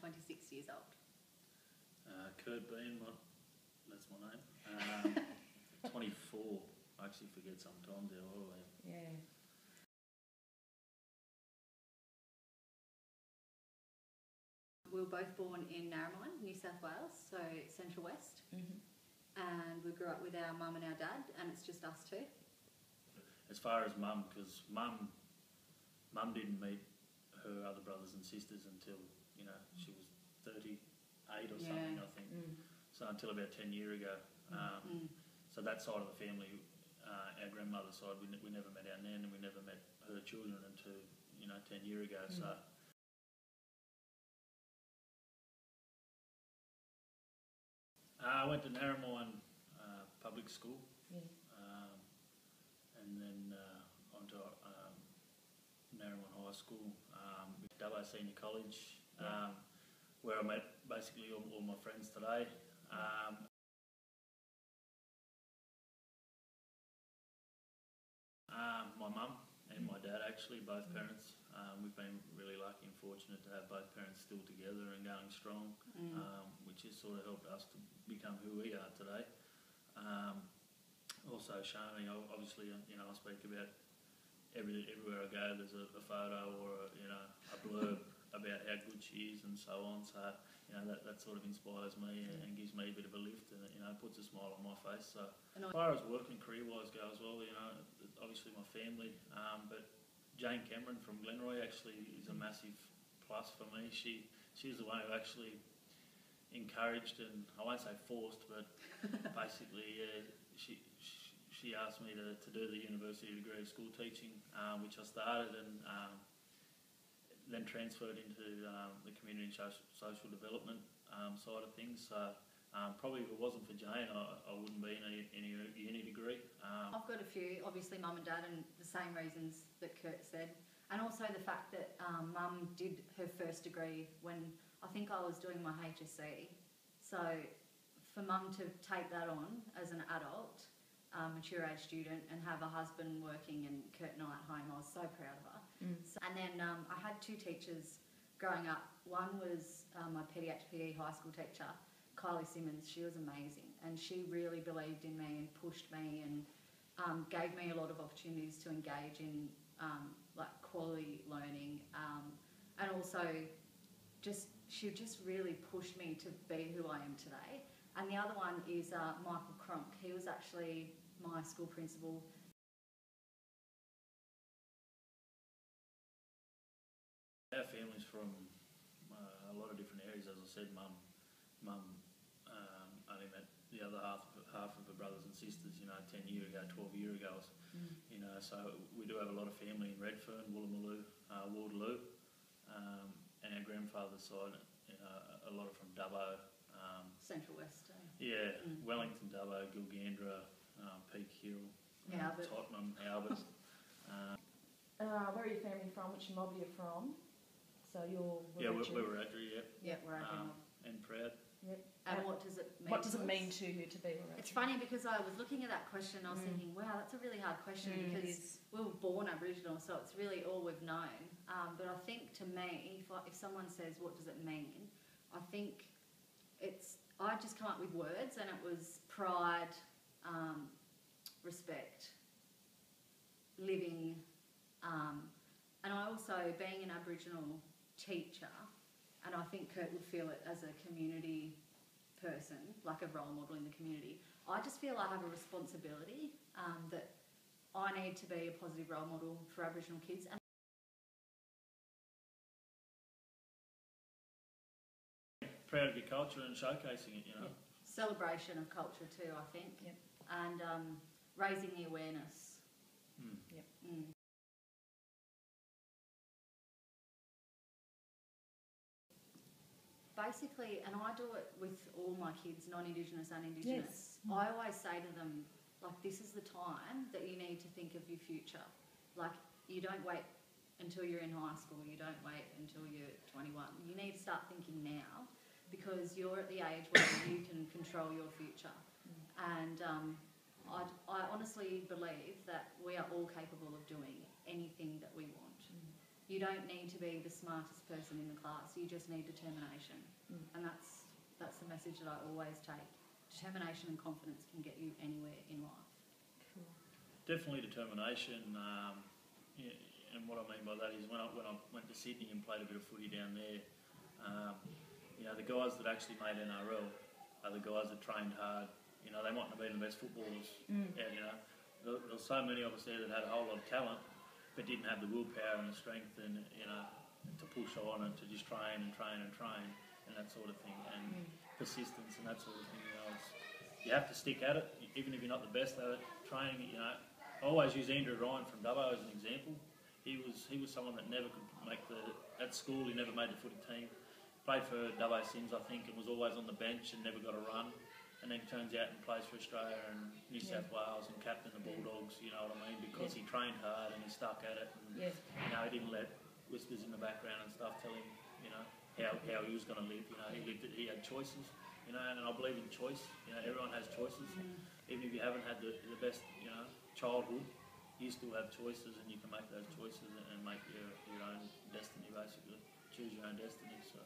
26 years old. Kurt Beahan, that's my name. 24. I actually forget sometimes how old I am. Yeah. We were both born in Narromine, New South Wales, so Central West. And we grew up with our mum and our dad, and it's just us two. As far as mum, because mum didn't meet her other brothers and sisters until, she was 38 or something, I think. So until about 10 years ago. So that side of the family, our grandmother's side, we never met our nan, and we never met her children until, 10 years ago. So I went to Narromine Public School, and then on to Narromine High School, Dubbo Senior College, where I met basically all my friends today. My mum and my dad, actually, both parents, we've been really lucky and fortunate to have both parents still together and going strong, which has sort of helped us to become who we are today. Also, Sharna, obviously, I speak about everywhere I go. There's a photo or a blurb about how good she is and so on. So that sort of inspires me and gives me a bit of a lift, and puts a smile on my face. So as far as work and career-wise go as well, obviously my family, but Jane Cameron from Glenroy actually is a massive plus for me. She's the one who actually encouraged, and I won't say forced, but basically she asked me to do the university degree of school teaching, which I started, and then transferred into the community and social development side of things. So probably if it wasn't for Jane, I wouldn't be in any uni degree. I've got a few, obviously mum and dad, and the same reasons that Kurt said, and also the fact that mum did her first degree when I think I was doing my HSC. So for mum to take that on as an adult, mature age student, and have a husband working and Kurt and I at home, I was so proud of her. And then I had two teachers growing up. One was my pediatric PE high school teacher, Kylie Simmons. She was amazing, and she really believed in me and pushed me, and gave me a lot of opportunities to engage in like quality learning, and also she just really pushed me to be who I am today. And the other one is Michael Cronk. He was actually my school principal. Our family's from a lot of different areas. As I said, mum only met the other half of her brothers and sisters, 10 years ago, 12 years ago. So we do have a lot of family in Redfern, Woolloomooloo, Waterloo, and our grandfather's side, a lot of from Dubbo. Central West. Wellington, Dubbo, Gilgandra, Peak Hill, Tottenham, Albert. Where are your family from? Which mob are you from? So you're we're Wiradjuri, we're and proud. Yep. And what does it mean? What does it mean to you to be Wiradjuri? It's funny because I was looking at that question and I was thinking, wow, that's a really hard question because we were born Aboriginal, so it's really all we've known. But I think to me, if someone says, what does it mean? I think I just come up with words, and it was pride, respect, living, and I also, being an Aboriginal teacher, and I think Kurt would feel it as a community person, like a role model in the community, I just feel I have a responsibility that I need to be a positive role model for Aboriginal kids. And proud of your culture and showcasing it, Celebration of culture too, I think. And raising the awareness. Basically, and I do it with all my kids, non-Indigenous and Indigenous, I always say to them, like, this is the time that you need to think of your future. Like, you don't wait until you're in high school, you don't wait until you're 21. You need to start thinking now, because you're at the age where you can control your future. And I honestly believe that we are all capable of doing anything that we want. you don't need to be the smartest person in the class. You just need determination, and that's the message that I always take. Determination and confidence can get you anywhere in life. Cool. Definitely determination. Yeah, and what I mean by that is when I went to Sydney and played a bit of footy down there, you know, the guys that actually made NRL are the guys that trained hard. You know, they mightn't have been the best footballers. Yeah, you know, there was so many of us there that had a whole lot of talent, but didn't have the willpower and the strength and, you know, to push on and to just train and that sort of thing, and persistence and that sort of thing. You know, you have to stick at it, even if you're not the best at it. Training, you know, I always use Andrew Ryan from Dubbo as an example. He was someone that never could make at school. He never made the footy team. Played for Dubbo Sims, I think, and was always on the bench and never got a run. And then turns out and plays for Australia and New South Wales and captain the Bulldogs. You know what I mean? Because he trained hard and he stuck at it. And, you know, he didn't let whispers in the background and stuff tell him, you know, how he was going to live. You know, he had choices. You know, and I believe in choice. You know, everyone has choices. Even if you haven't had the best, you know, childhood, you still have choices, and you can make those choices and make your own destiny, basically. Choose your own destiny. So.